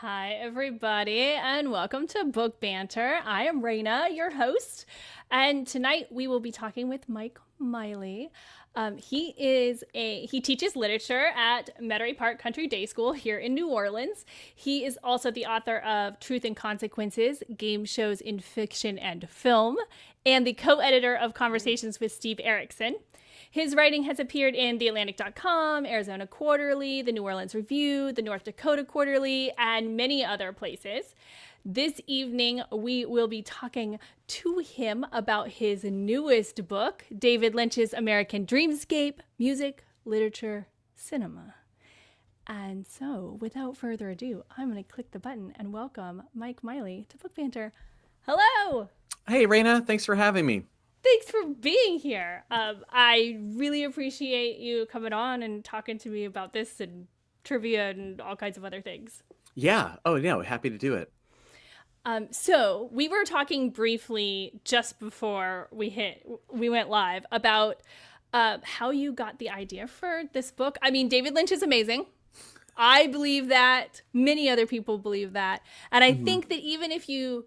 Hi, everybody, and welcome to Book Banter. I am Raina, your host, and tonight we will be talking with Mike Miley. He teaches literature at Metairie Park Country Day School here in New Orleans. He is also the author of Truth and Consequences: Game Shows in Fiction and Film, and the co-editor of Conversations with Steve Erickson. His writing has appeared in TheAtlantic.com, Arizona Quarterly, the New Orleans Review, the North Dakota Quarterly, and many other places. This evening, we will be talking to him about his newest book, David Lynch's American Dreamscape: Music, Literature, Cinema. And so, without further ado, I'm going to click the button and welcome Mike Miley to Book Banter. Hello! Hey, Raina, thanks for having me. Thanks for being here. I really appreciate you coming on and talking to me about this and trivia and all kinds of other things. Yeah. Oh, no, happy to do it. So we were talking briefly just before we went live about how you got the idea for this book. I mean, David Lynch is amazing. I believe that. Many other people believe that. And I think that even if you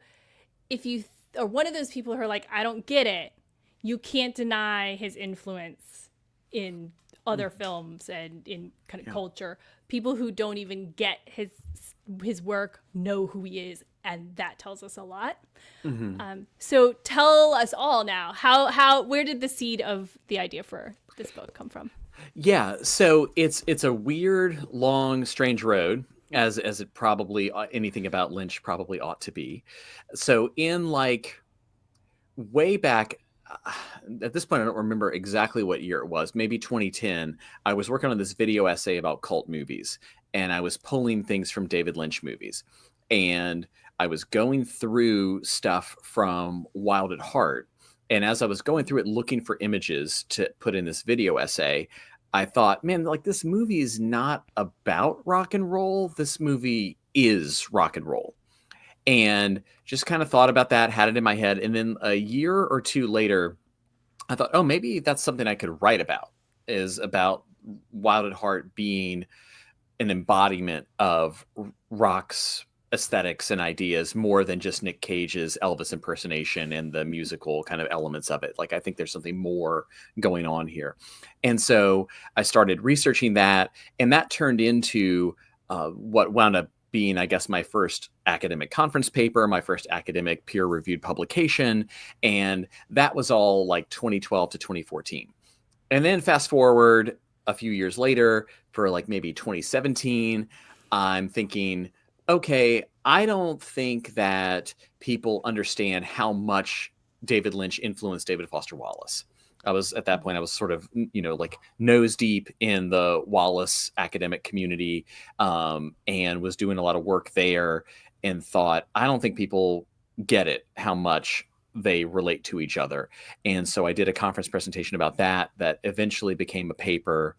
are one of those people who are like, I don't get it, you can't deny his influence in other films and in kind of culture. People who don't even get his work know who he is, and that tells us a lot. So tell us all now, where did the seed of the idea for this book come from? Yeah. So it's a weird, long, strange road, as it probably anything about Lynch probably ought to be. So in way back. At this point, I don't remember exactly what year it was, maybe 2010. I was working on this video essay about cult movies, and I was pulling things from David Lynch movies. And I was going through stuff from Wild at Heart. And as I was going through it, looking for images to put in this video essay, I thought, man, this movie is not about rock and roll. This movie is rock and roll. And just kind of thought about that, had it in my head. And then a year or two later, I thought, oh, maybe that's something I could write about, is about Wild at Heart being an embodiment of rock's aesthetics and ideas more than just Nick Cage's Elvis impersonation and the musical kind of elements of it. I think there's something more going on here. And so I started researching that, and that turned into what wound up being, I guess, my first academic conference paper, my first academic peer-reviewed publication. And that was all 2012 to 2014. And then fast forward a few years later, for maybe 2017, I'm thinking, okay, I don't think that people understand how much David Lynch influenced David Foster Wallace. At that point, I was sort of, nose deep in the Wallace academic community, and was doing a lot of work there, and thought, I don't think people get it, how much they relate to each other. And so I did a conference presentation about that eventually became a paper.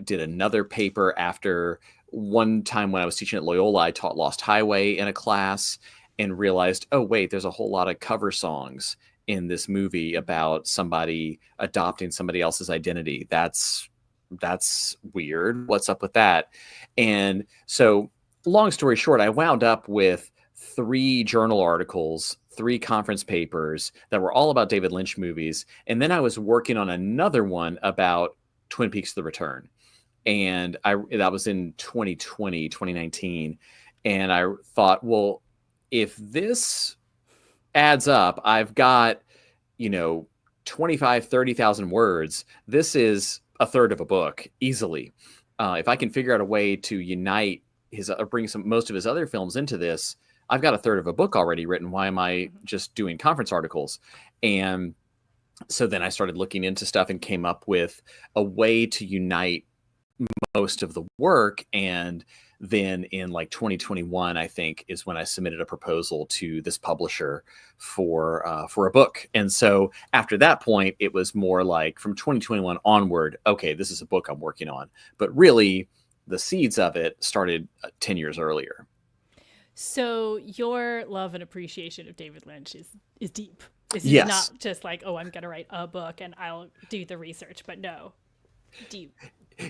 Did another paper after. One time when I was teaching at Loyola, I taught Lost Highway in a class and realized, oh, wait, there's a whole lot of cover songs in this movie about somebody adopting somebody else's identity. That's weird. What's up with that? And so, long story short, I wound up with 3 journal articles, 3 conference papers that were all about David Lynch movies. And then I was working on another one about Twin Peaks: The Return. And that was in 2020, 2019. And I thought, well, if this adds up, I've got, 25, 30,000 words. This is a third of a book easily. If I can figure out a way to unite bring most of his other films into this, I've got a third of a book already written. Why am I just doing conference articles? And so then I started looking into stuff and came up with a way to unite most of the work. And then in 2021, I think, is when I submitted a proposal to this publisher for a book. And so after that point, it was more from 2021 onward, okay, this is a book I'm working on. But really, the seeds of it started 10 years earlier. So your love and appreciation of David Lynch is deep. It's Yes. not just oh, I'm going to write a book and I'll do the research, but no, deep.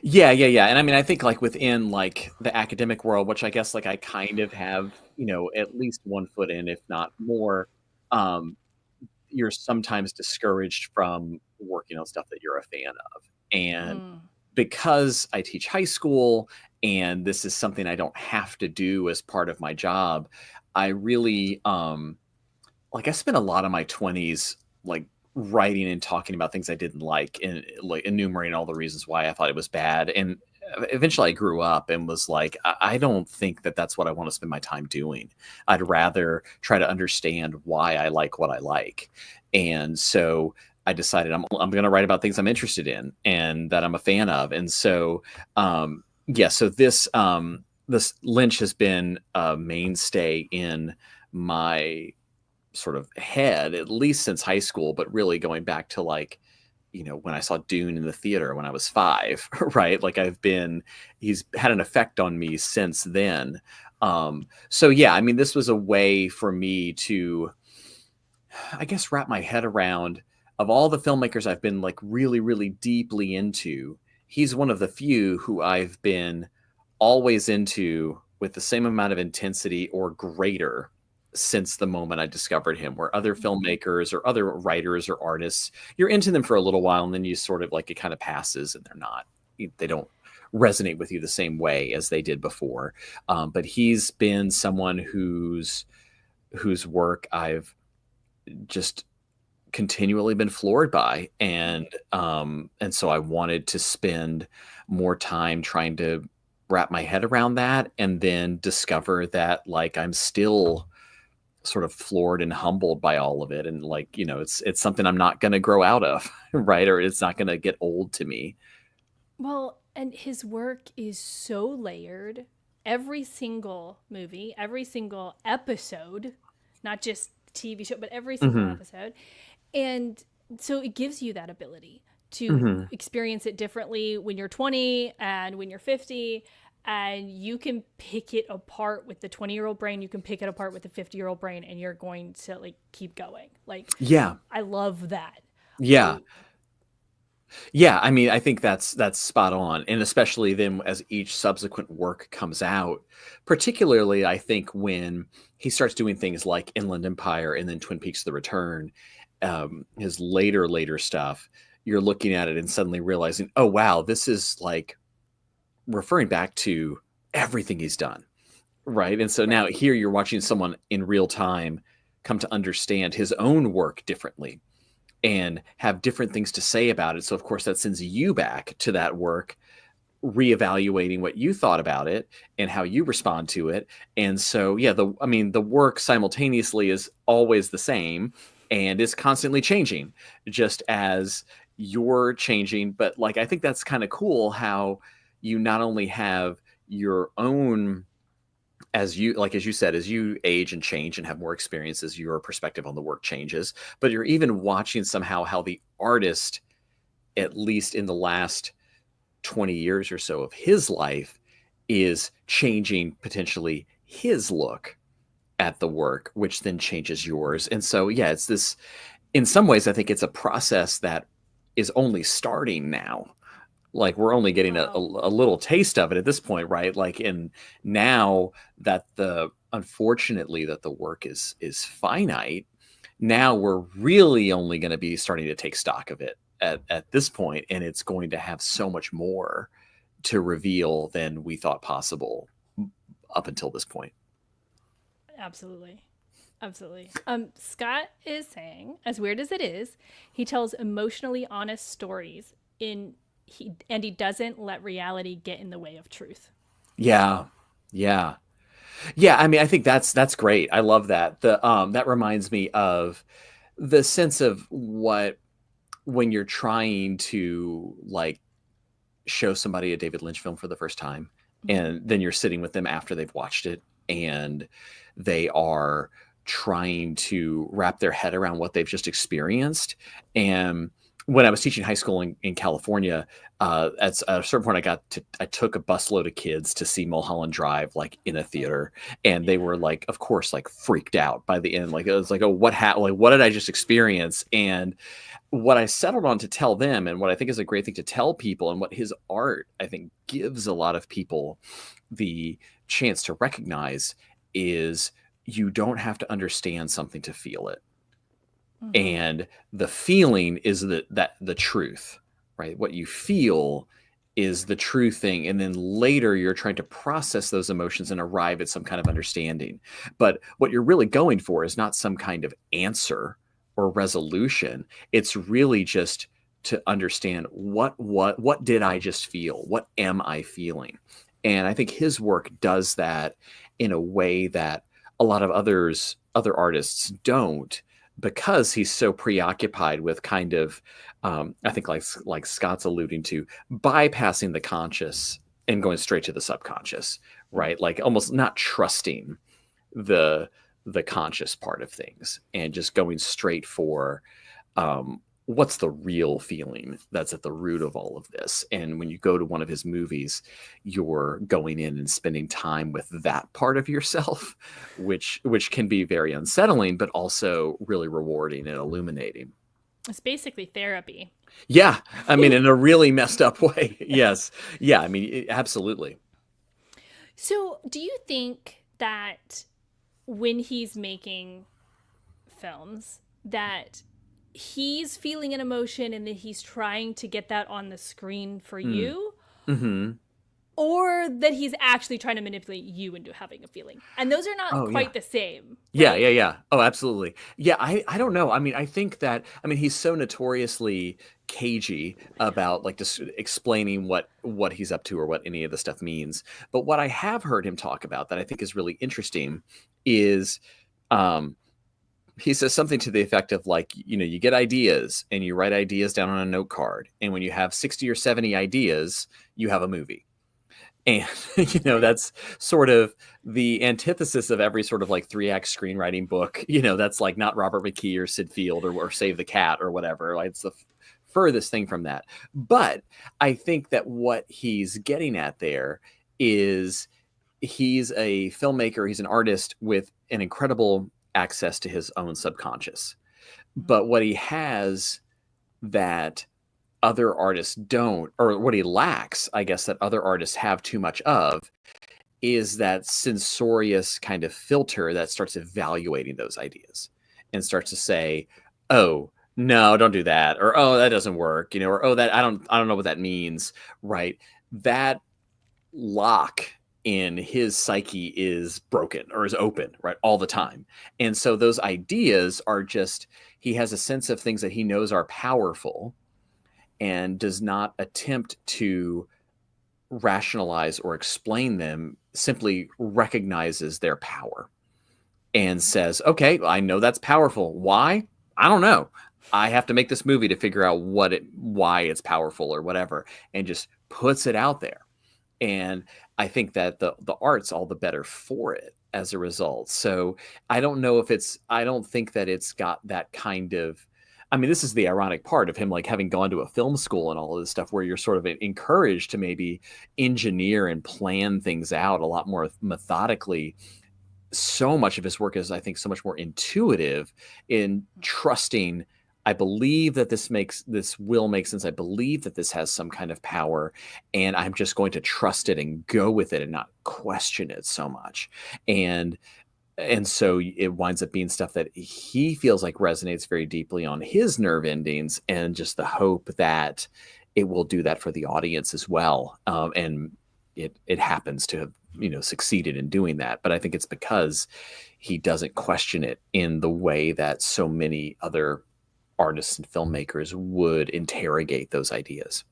Yeah. And I mean, I think like within like the academic world, which I guess like I kind of have, at least one foot in, if not more, um, you're sometimes discouraged from working on stuff that you're a fan of. And Mm. because I teach high school and this is something I don't have to do as part of my job, I really like I spent a lot of my 20s like writing and talking about things I didn't like and like enumerating all the reasons why I thought it was bad. And eventually I grew up and was like, I don't think that that's what I want to spend my time doing. I'd rather try to understand why I like what I like. And so I decided I'm going to write about things I'm interested in and that I'm a fan of. And so, yeah, so this Lynch has been a mainstay in my sort of head, at least since high school, but really going back to like, when I saw Dune in the theater when I was 5, right? Like he's had an effect on me since then. So yeah, I mean, this was a way for me to, I guess, wrap my head around of all the filmmakers I've been like really, really deeply into. He's one of the few who I've been always into with the same amount of intensity or greater since the moment I discovered him, where other filmmakers or other writers or artists, you're into them for a little while and then you sort of like it kind of passes and they don't resonate with you the same way as they did before. But he's been someone whose work I've just continually been floored by. And so I wanted to spend more time trying to wrap my head around that and then discover that like I'm still sort of floored and humbled by all of it. And like, it's something I'm not going to grow out of, right? Or it's not going to get old to me. Well, and his work is so layered. Every single movie, every single episode, not just TV show, but every single Hmm. episode. And so it gives you that ability to Hmm. experience it differently when you're 20 and when you're 50. And you can pick it apart with the 20-year-old brain. You can pick it apart with the 50-year-old brain, and you're going to like keep going. Like, Yeah. I love that. Yeah. Yeah, I mean, I think that's spot on, and especially then as each subsequent work comes out, particularly I think when he starts doing things like Inland Empire and then Twin Peaks: The Return, his later stuff, you're looking at it and suddenly realizing, oh wow, this is like referring back to everything he's done, right? And so now Right. here you're watching someone in real time come to understand his own work differently and have different things to say about it. So of course that sends you back to that work, reevaluating what you thought about it and how you respond to it. And so yeah, the work simultaneously is always the same and is constantly changing, just as you're changing. But like I think that's kind of cool how you not only have your own, as you said, as you age and change and have more experiences, your perspective on the work changes, but you're even watching somehow how the artist, at least in the last 20 years or so of his life, is changing potentially his look at the work, which then changes yours. And so yeah, it's this, in some ways I think it's a process that is only starting now. Like we're only getting a Wow. little taste of it at this point, right? Like, and now that unfortunately that the work is finite, now we're really only going to be starting to take stock of it at this point, and it's going to have so much more to reveal than we thought possible up until this point. Absolutely. Absolutely. Scott is saying, as weird as it is, he tells emotionally honest stories and he doesn't let reality get in the way of truth. Yeah. Yeah. Yeah, I mean, I think that's great. I love that. That reminds me of the sense of what when you're trying to like show somebody a David Lynch film for the first time, Mm-hmm. and then you're sitting with them after they've watched it, and they are trying to wrap their head around what they've just experienced. And when I was teaching high school in California, at a certain point, I took a busload of kids to see Mulholland Drive, like in a theater, and they were like, of course, like freaked out by the end. Like it was like, oh, like what did I just experience? And what I settled on to tell them, and what I think is a great thing to tell people, and what his art I think gives a lot of people the chance to recognize, is you don't have to understand something to feel it. And the feeling is the truth, right? What you feel is the true thing, and then later you're trying to process those emotions and arrive at some kind of understanding. But what you're really going for is not some kind of answer or resolution. It's really just to understand what did I just feel? What am I feeling? And I think his work does that in a way that a lot of other artists don't, because he's so preoccupied with kind of, I think like Scott's alluding to, bypassing the conscious and going straight to the subconscious, right? Like almost not trusting the conscious part of things and just going straight for what's the real feeling that's at the root of all of this. And when you go to one of his movies, you're going in and spending time with that part of yourself, which can be very unsettling, but also really rewarding and illuminating. It's basically therapy. Yeah. I mean, in a really messed up way. Yes. Yeah. I mean, absolutely. So do you think that when he's making films that he's feeling an emotion and that he's trying to get that on the screen for you, or that he's actually trying to manipulate you into having a feeling? And those are not quite the same. Right? Yeah. Oh, absolutely. Yeah, I don't know. I mean, I think that, he's so notoriously cagey about like just explaining what he's up to or what any of the stuff means. But what I have heard him talk about that I think is really interesting is he says something to the effect of like, you get ideas and you write ideas down on a note card. And when you have 60 or 70 ideas, you have a movie. And, that's sort of the antithesis of every sort of like 3-act screenwriting book. That's like not Robert McKee or Sid Field or Save the Cat or whatever. Like, it's the furthest thing from that. But I think that what he's getting at there is he's a filmmaker. He's an artist with an incredible access to his own subconscious. But what he has that other artists don't, or what he lacks, I guess, that other artists have too much of, is that censorious kind of filter that starts evaluating those ideas and starts to say, oh, no, don't do that. Or, oh, that doesn't work, or, oh, that I don't know what that means. Right. That lock in his psyche is broken or is open, right, all the time. And so those ideas are just, he has a sense of things that he knows are powerful and does not attempt to rationalize or explain them, simply recognizes their power and says, okay, I know that's powerful. Why? I don't know. I have to make this movie to figure out why it's powerful or whatever, and just puts it out there. And I think that the art's all the better for it as a result. So I don't think that it's got that kind of, this is the ironic part of him, like having gone to a film school and all of this stuff, where you're sort of encouraged to maybe engineer and plan things out a lot more methodically. So much of his work is, I think, so much more intuitive in trusting, I believe that this will make sense. I believe that this has some kind of power, and I'm just going to trust it and go with it and not question it so much. And so it winds up being stuff that he feels like resonates very deeply on his nerve endings, and just the hope that it will do that for the audience as well. And it happens to have, succeeded in doing that. But I think it's because he doesn't question it in the way that so many other artists and filmmakers would interrogate those ideas.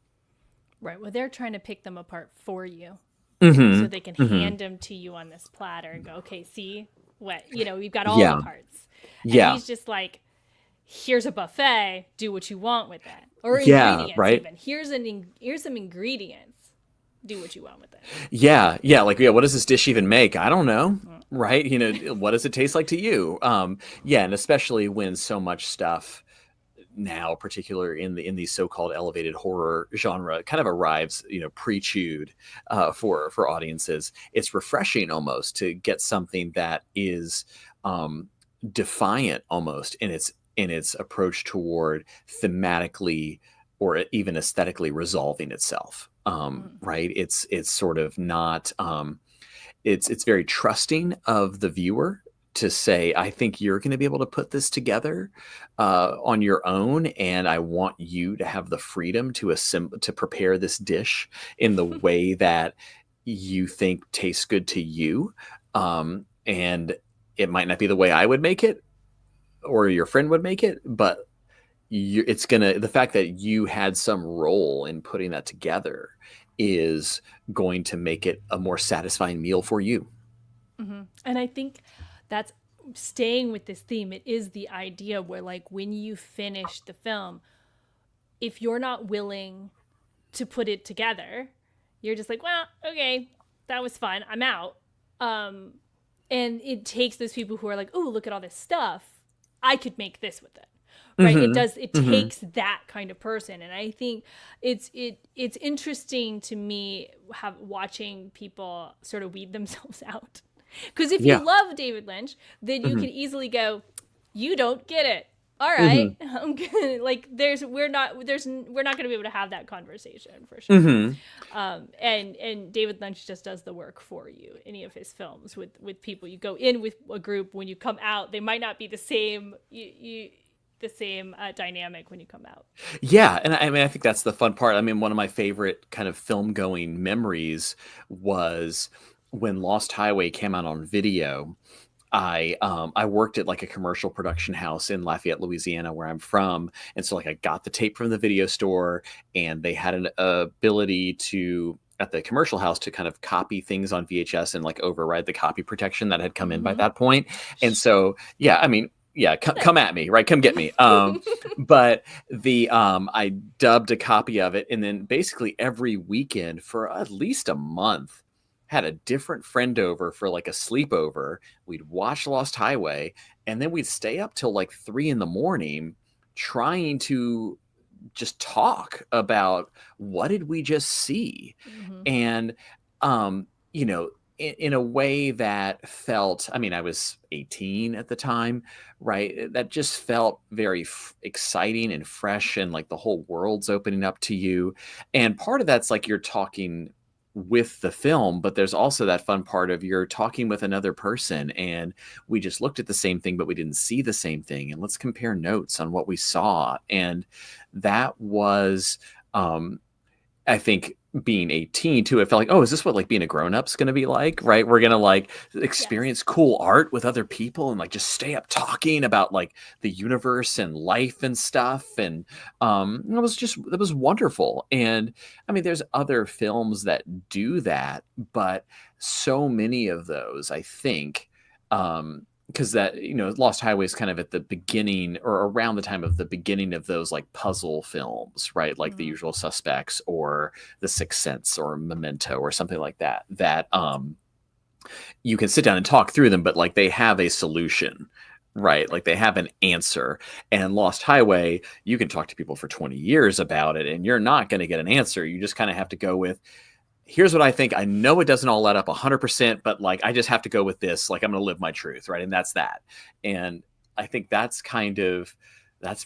Right. Well, they're trying to pick them apart for you, so they can hand them to you on this platter and go, okay, see what, we've got all the parts. And he's just like, here's a buffet, do what you want with that. Or ingredients, right? Even. Here's some ingredients. Do what you want with it. Yeah. Like, what does this dish even make? I don't know. Right. What does it taste like to you? And especially when so much stuff now, particularly in the so-called elevated horror genre, kind of arrives, pre-chewed for audiences. It's refreshing almost to get something that is defiant almost in its approach toward thematically or even aesthetically resolving itself. Right? It's sort of not. It's very trusting of the viewer to say, I think you're going to be able to put this together on your own, and I want you to have the freedom to prepare this dish in the way that you think tastes good to you. And it might not be the way I would make it or your friend would make it, but the fact that you had some role in putting that together is going to make it a more satisfying meal for you. Mm-hmm. And I think that's staying with this theme. It is the idea where, like, when you finish the film, if you're not willing to put it together, you're just like, well, okay, that was fun, I'm out. And it takes those people who are like, oh, look at all this stuff, I could make this with it. Right. Mm-hmm. It takes that kind of person. And I think it's interesting to me watching people sort of weed themselves out. Because if you love David Lynch, then you can easily go, you don't get it. All right. I'm gonna, like, we're not going to be able to have that conversation for sure. And David Lynch just does the work for you. Any of his films with people, you go in with a group, when you come out, they might not be the same. The same dynamic when you come out. Yeah. And I think that's the fun part. I mean, one of my favorite kind of film going memories was when Lost Highway came out on video. I worked at like a commercial production house in Lafayette, Louisiana, where I'm from. And so like I got the tape from the video store, and they had an ability to, at the commercial house, to kind of copy things on VHS and like override the copy protection that had come in by that point. And so, come at me, right? Come get me. But I dubbed a copy of it, and then basically every weekend for at least a month had a different friend over for like a sleepover. We'd watch Lost Highway, and then we'd stay up till like 3 a.m. trying to just talk about what did we just see. And in a way that felt, I mean, I was 18 at the time, right? That just felt very exciting and fresh, and like the whole world's opening up to you. And part of that's like you're talking with the film, but there's also that fun part of you're talking with another person, and we just looked at the same thing, but we didn't see the same thing. And let's compare notes on what we saw. And that was, I think, being 18 too, it felt like, oh, is this what like being a grown-up's going to be like, right? We're going to like experience cool art with other people and like just stay up talking about like the universe and life and stuff. And it was wonderful. And I mean, there's other films that do that, but so many of those, I think, because that, Lost Highway is kind of at the beginning or around the time of the beginning of those like puzzle films, right? Like The Usual Suspects or The Sixth Sense or Memento or something like that, that you can sit down and talk through them, but like they have a solution, right? Like they have an answer. And Lost Highway, you can talk to people for 20 years about it, and you're not going to get an answer. You just kind of have to go with, here's what I think. I know it doesn't all add up 100%, but like, I just have to go with this. Like, I'm going to live my truth. Right. And that's that. And I think that's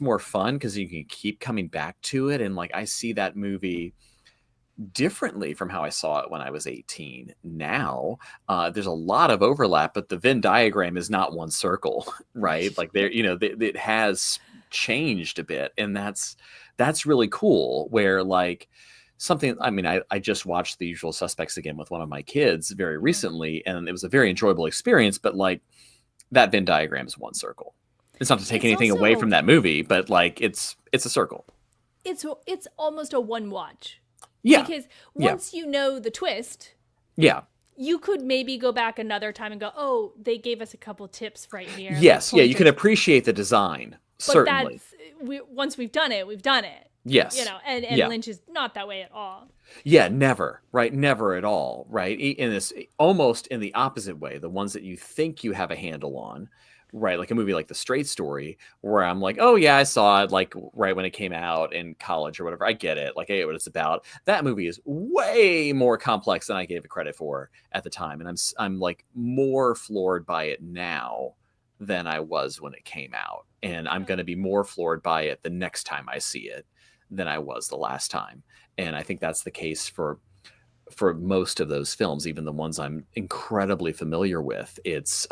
more fun because you can keep coming back to it. And like, I see that movie differently from how I saw it when I was 18. Now, there's a lot of overlap, but the Venn diagram is not one circle, right? Like it has changed a bit. And that's really cool, where like, something, I mean, I just watched The Usual Suspects again with one of my kids very recently, and it was a very enjoyable experience, but like that Venn diagram is one circle. It's not to take anything away from that movie, but like it's a circle. It's almost a one watch. Yeah. Because once you know the twist, you could maybe go back another time and go, oh, they gave us a couple tips right here. Yes. Yeah. You can appreciate the design. But certainly. Once we've done it, we've done it. Yes. And Lynch is not that way at all. Yeah, never, right? Never at all, right? In this, almost in the opposite way, the ones that you think you have a handle on, right, like a movie like The Straight Story, where I'm like, oh yeah, I saw it like right when it came out in college or whatever. I get it, like I get what it's about. That movie is way more complex than I gave it credit for at the time, and I'm like more floored by it now than I was when it came out, and I'm going to be more floored by it the next time I see it than I was the last time. And I think that's the case for most of those films, even the ones I'm incredibly familiar with. It's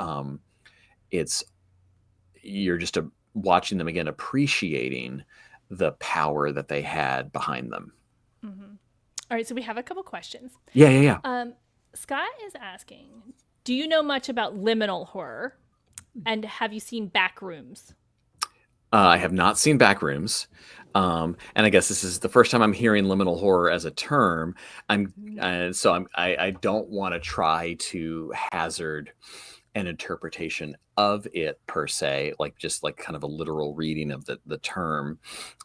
you're just watching them again, appreciating the power that they had behind them. Mm-hmm. All right, so we have a couple questions. Yeah. Scott is asking, do you know much about liminal horror? And have you seen Backrooms? I have not seen Backrooms. And I guess this is the first time I'm hearing liminal horror as a term. I don't want to try to hazard an interpretation of it per se, like just like kind of a literal reading of the term.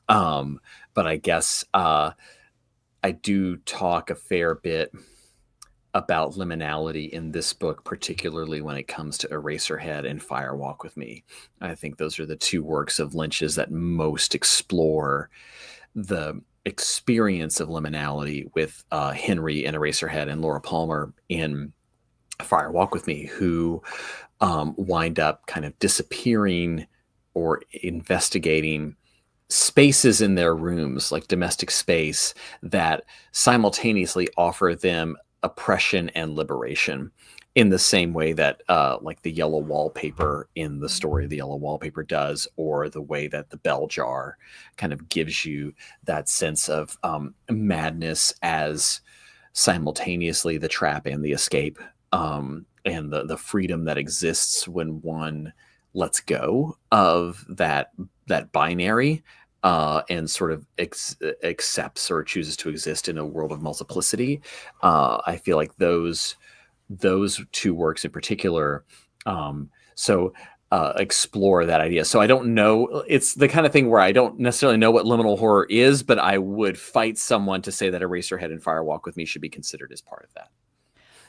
But I guess I do talk a fair bit about liminality in this book, particularly when it comes to Eraserhead and Fire Walk with Me. I think those are the two works of Lynch's that most explore the experience of liminality, with Henry in Eraserhead and Laura Palmer in Fire Walk with Me, who wind up kind of disappearing or investigating spaces in their rooms, like domestic space, that simultaneously offer them oppression and liberation, in the same way that like the yellow wallpaper in the story, the yellow wallpaper does, or the way that the bell jar kind of gives you that sense of madness as simultaneously the trap and the escape, and the freedom that exists when one lets go of that binary, and sort of accepts or chooses to exist in a world of multiplicity. I feel like those two works in particular explore that idea. So I don't know. It's the kind of thing where I don't necessarily know what liminal horror is, but I would fight someone to say that Eraserhead and Fire Walk with Me should be considered as part of that.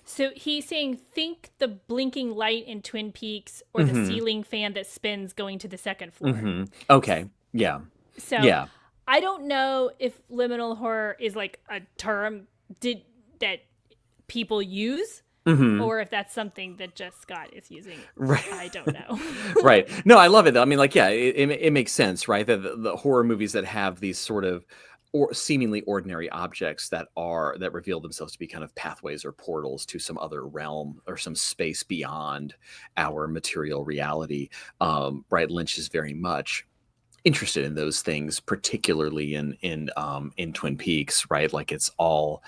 So he's saying, think the blinking light in Twin Peaks, or the ceiling fan that spins going to the second floor. Okay. Yeah. So yeah. I don't know if liminal horror is like a term that people use, or if that's something that just Scott is using. Right. I don't know. Right. No, I love it though. I mean, like, yeah, it makes sense, right? The horror movies that have these sort of seemingly ordinary objects that reveal themselves to be kind of pathways or portals to some other realm or some space beyond our material reality. Right. Lynch is very much interested in those things, particularly in Twin Peaks, right? Like it's all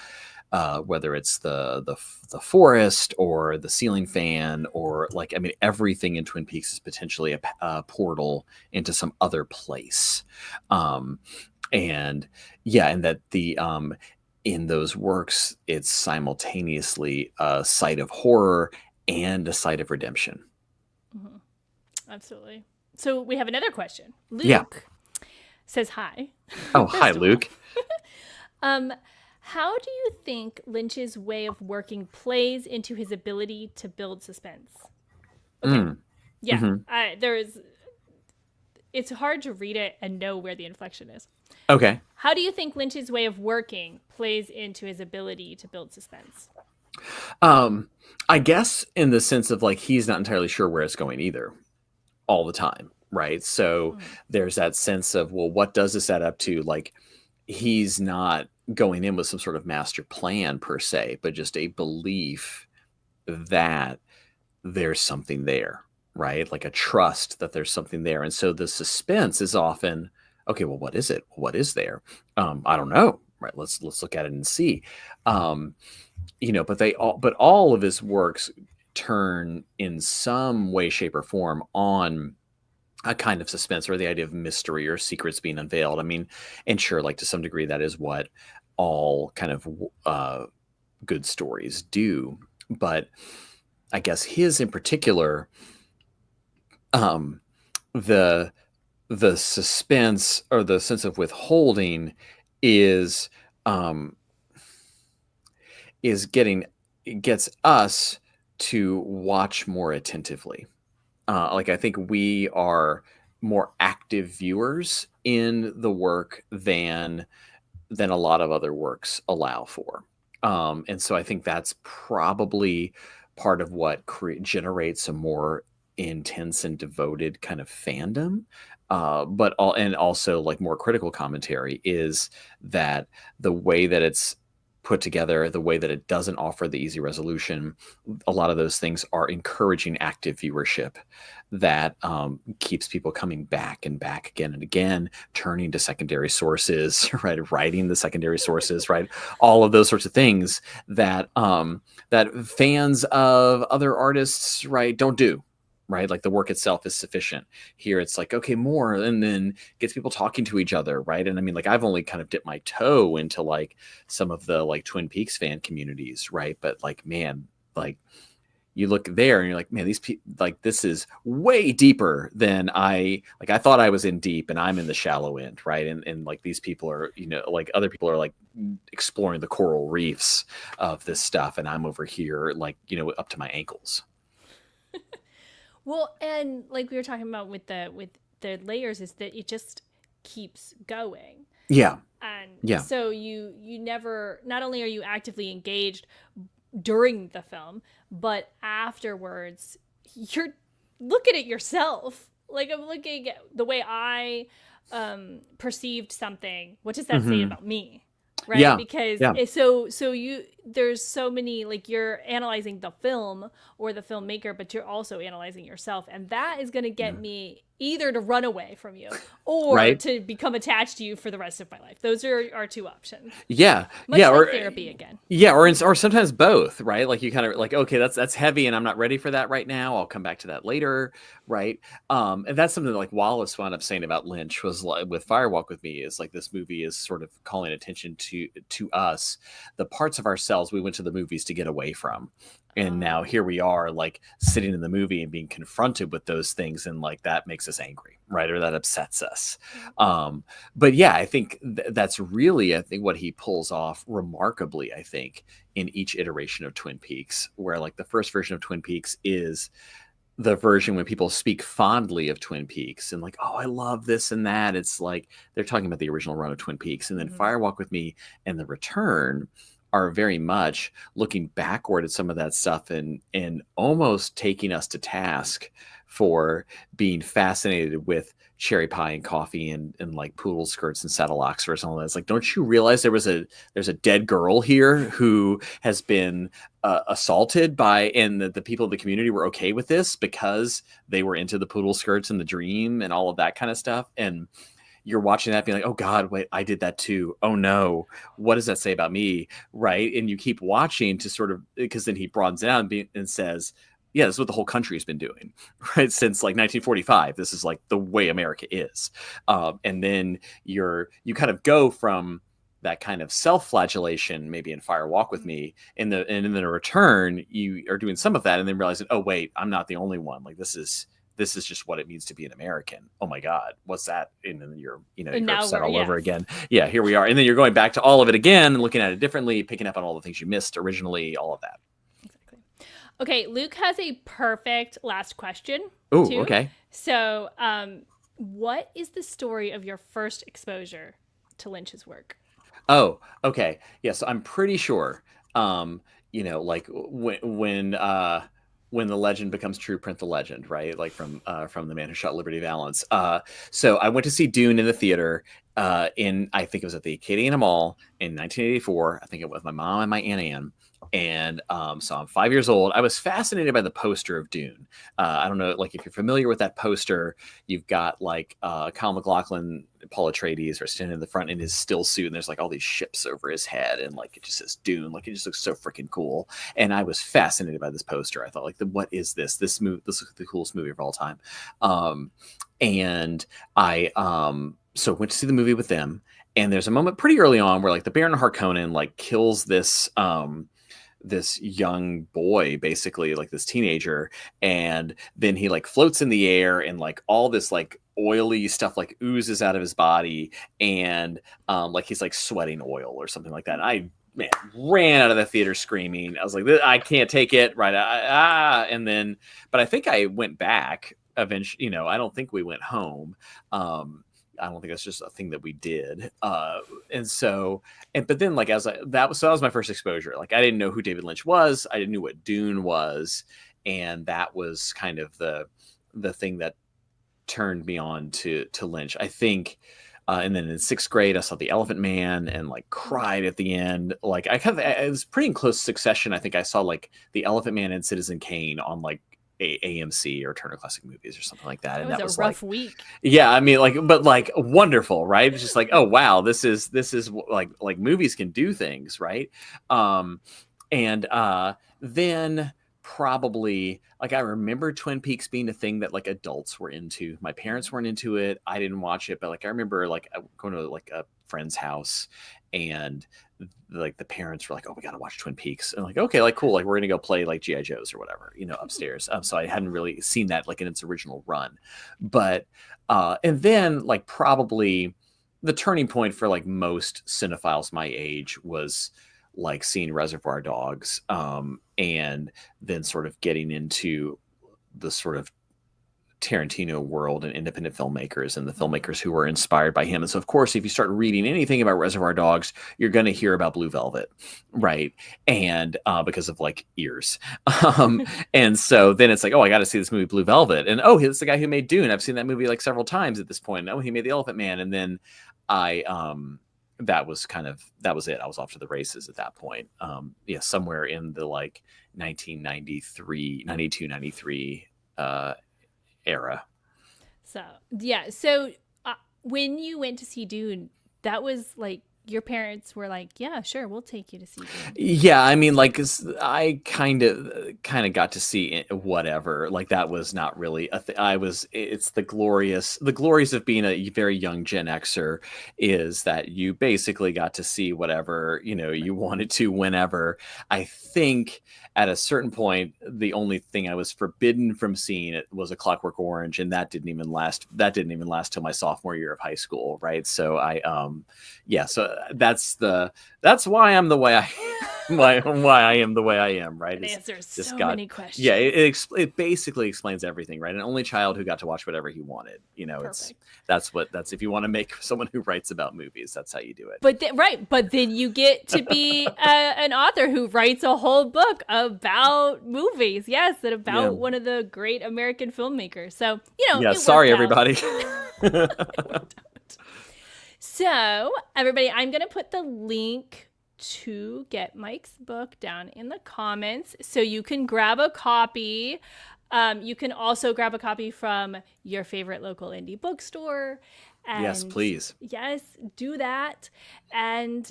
whether it's the forest or the ceiling fan, or like, I mean, everything in Twin Peaks is potentially a portal into some other place. And that the in those works, it's simultaneously a site of horror and a site of redemption. Mm-hmm. Absolutely. So we have another question. Luke says hi. Oh, hi, Luke. How do you think Lynch's way of working plays into his ability to build suspense? Okay. Yeah. It's hard to read it and know where the inflection is. Okay. How do you think Lynch's way of working plays into his ability to build suspense? I guess in the sense of like, he's not entirely sure where it's going either all the time. Right. So there's that sense of, well, what does this add up to? Like, he's not going in with some sort of master plan per se, but just a belief that there's something there, right? Like a trust that there's something there. And so the suspense is often, okay, well, what is it? What is there? I don't know. Right. Let's look at it and see. But all of his works turn in some way, shape, or form on a kind of suspense, or the idea of mystery or secrets being unveiled. I mean, and sure, like to some degree, that is what all kind of good stories do. But I guess his in particular, the suspense or the sense of withholding gets us to watch more attentively. Like I think we are more active viewers in the work than a lot of other works allow for. And so I think that's probably part of what generates a more intense and devoted kind of fandom. And also like more critical commentary is that the way that it's put together, the way that it doesn't offer the easy resolution, a lot of those things are encouraging active viewership that keeps people coming back and back again and again, turning to secondary sources, right? Writing the secondary sources, right? All of those sorts of things that that fans of other artists, right, don't do. Right, like the work itself is sufficient. Here it's like, okay, more, and then gets people talking to each other, right? And I mean, like I've only kind of dipped my toe into like some of the like Twin Peaks fan communities, right? But like, man, like you look there and you're like, man, these people, like this is way deeper than I thought I was in deep, and I'm in the shallow end, right? And like these people are, you know, like other people are like exploring the coral reefs of this stuff, and I'm over here like, you know, up to my ankles. Well, and like we were talking about with the layers, is that it just keeps going. Yeah. And yeah. So you never, not only are you actively engaged during the film, but afterwards you're looking at yourself. Like I'm looking at the way I perceived something. What does that say about me? Right. Yeah. Because so you, there's so many, like you're analyzing the film or the filmmaker, but you're also analyzing yourself. And that is going to get me either to run away from you or to become attached to you for the rest of my life. Those are our two options. Yeah. Much like or therapy again. Yeah. Or sometimes both, right? Like you kind of like, okay, that's heavy and I'm not ready for that right now. I'll come back to that later. Right. And that's something that like Wallace wound up saying about Lynch was like with Firewalk with Me is like, this movie is sort of calling attention to us, the parts of ourselves we went to the movies to get away from. And now here we are like sitting in the movie and being confronted with those things. And like, that makes us angry, right? Or that upsets us. But yeah, I think that's really, I think what he pulls off remarkably, I think in each iteration of Twin Peaks, where like the first version of Twin Peaks is the version when people speak fondly of Twin Peaks and like, oh, I love this and that. It's like, they're talking about the original run of Twin Peaks. And then Firewalk with Me and The Return are very much looking backward at some of that stuff and almost taking us to task for being fascinated with cherry pie and coffee and like poodle skirts and saddle oxer or something like that. It's like, don't you realize there's a dead girl here who has been assaulted by, and the people of the community were okay with this because they were into the poodle skirts and the dream and all of that kind of stuff. And you're watching that being like, oh God, wait, I did that too. Oh no, what does that say about me? Right. And you keep watching to sort of, because then he broadens it out and says, yeah, this is what the whole country has been doing, right? Since like 1945, this is like the way America is. And then you kind of go from that kind of self-flagellation, maybe in Firewalk with Me, and in the Return, you are doing some of that and then realizing, oh wait, I'm not the only one. Like this is just what it means to be an American. Oh my God, what's that? And then you're upset all over again. Yeah, here we are. And then you're going back to all of it again and looking at it differently, picking up on all the things you missed originally, all of that. Exactly. Okay, Luke has a perfect last question. Oh, okay. So, what is the story of your first exposure to Lynch's work? Oh, okay. Yeah, so I'm pretty sure, like when the legend becomes true, print the legend, right? Like from The Man Who Shot Liberty Valance. So I went to see Dune in the theater I think it was at the Acadiana Mall in 1984. I think it was my mom and my Aunt Ann. And so I'm 5 years old. I was fascinated by the poster of Dune. I don't know, like if you're familiar with that poster, you've got like Kyle MacLachlan, Paul Atreides are standing in the front in his still suit, and there's like all these ships over his head, and like it just says Dune. Like it just looks so freaking cool. And I was fascinated by this poster. I thought like, what is this? This is the coolest movie of all time. And I so went to see the movie with them. And there's a moment pretty early on where like the Baron Harkonnen like kills this young boy, basically like this teenager, and then he like floats in the air and like all this like oily stuff like oozes out of his body, and like he's like sweating oil or something like that. I ran out of the theater screaming. I was like, I can't take it, right? But I think I went back eventually, I don't think we went home. I don't think that's just a thing that we did. And so, but then like that was my first exposure. Like I didn't know who David Lynch was. I didn't know what Dune was, and that was kind of the thing that turned me on to Lynch, I think. And then in 6th grade, I saw The Elephant Man and like cried at the end. Like it was pretty in close succession. I think I saw like The Elephant Man and Citizen Kane on like AMC or Turner Classic Movies or something like that. That And was that a was rough like, week. yeah, I mean, like, but like wonderful, right? It's just like, oh wow, this is like movies can do things, right? And then probably like I remember Twin Peaks being a thing that like adults were into. My parents weren't into it. I didn't watch it, but like I remember like going to like a friend's house, and like the parents were like, "Oh, we got to watch Twin Peaks," and like, okay, like cool, like we're gonna go play like GI Joes or whatever, upstairs. So I hadn't really seen that like in its original run, but and then like probably the turning point for like most cinephiles my age was like seeing Reservoir Dogs, and then sort of getting into the sort of Tarantino world and independent filmmakers and the filmmakers who were inspired by him. And so, of course, if you start reading anything about Reservoir Dogs, you're going to hear about Blue Velvet, right? And because of like ears. And so then it's like, oh, I got to see this movie Blue Velvet. And oh, it's the guy who made Dune. I've seen that movie like several times at this point. And, oh, he made The Elephant Man. And then that was it. I was off to the races at that point. Somewhere in the like 1993, 92, 93 era. So yeah. So when you went to see Dune, that was like your parents were like, yeah, sure, we'll take you to see Dune. Yeah, I mean, like I kind of got to see whatever. Like that was not really a thing. It's the glories of being a very young Gen Xer is that you basically got to see whatever you wanted to whenever. I think at a certain point, the only thing I was forbidden from seeing it was A Clockwork Orange, and that didn't even last till my sophomore year of high school, right? So so that's why I'm the way I why I am the way I am, right? It answers so God, many questions. Yeah, it basically explains everything, right? An only child who got to watch whatever he wanted. That's if you want to make someone who writes about movies, that's how you do it. But then you get to be an author who writes a whole book about movies. Yes, and about one of the great American filmmakers. So yeah, sorry everybody. So, everybody, I'm going to put the link to get Mike's book down in the comments so you can grab a copy. You can also grab a copy from your favorite local indie bookstore. And yes, please. Yes, do that. And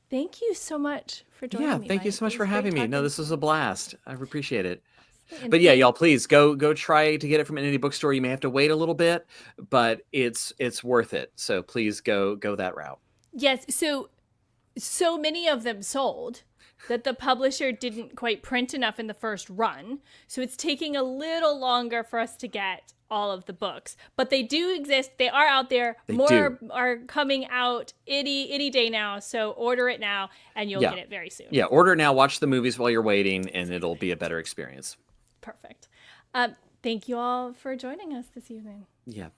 thank you so much for joining me. Yeah, thank you so much for having me. No, this was a blast. I appreciate it. And but yeah, y'all, please go try to get it from an indie bookstore. You may have to wait a little bit, but it's worth it. So please go that route. Yes. So many of them sold that the publisher didn't quite print enough in the first run. So it's taking a little longer for us to get all of the books, but they do exist. They are out there. More are coming out any day now. So order it now and you'll get it very soon. Yeah. Order it now. Watch the movies while you're waiting and it'll be a better experience. Perfect. Thank you all for joining us this evening. Yeah.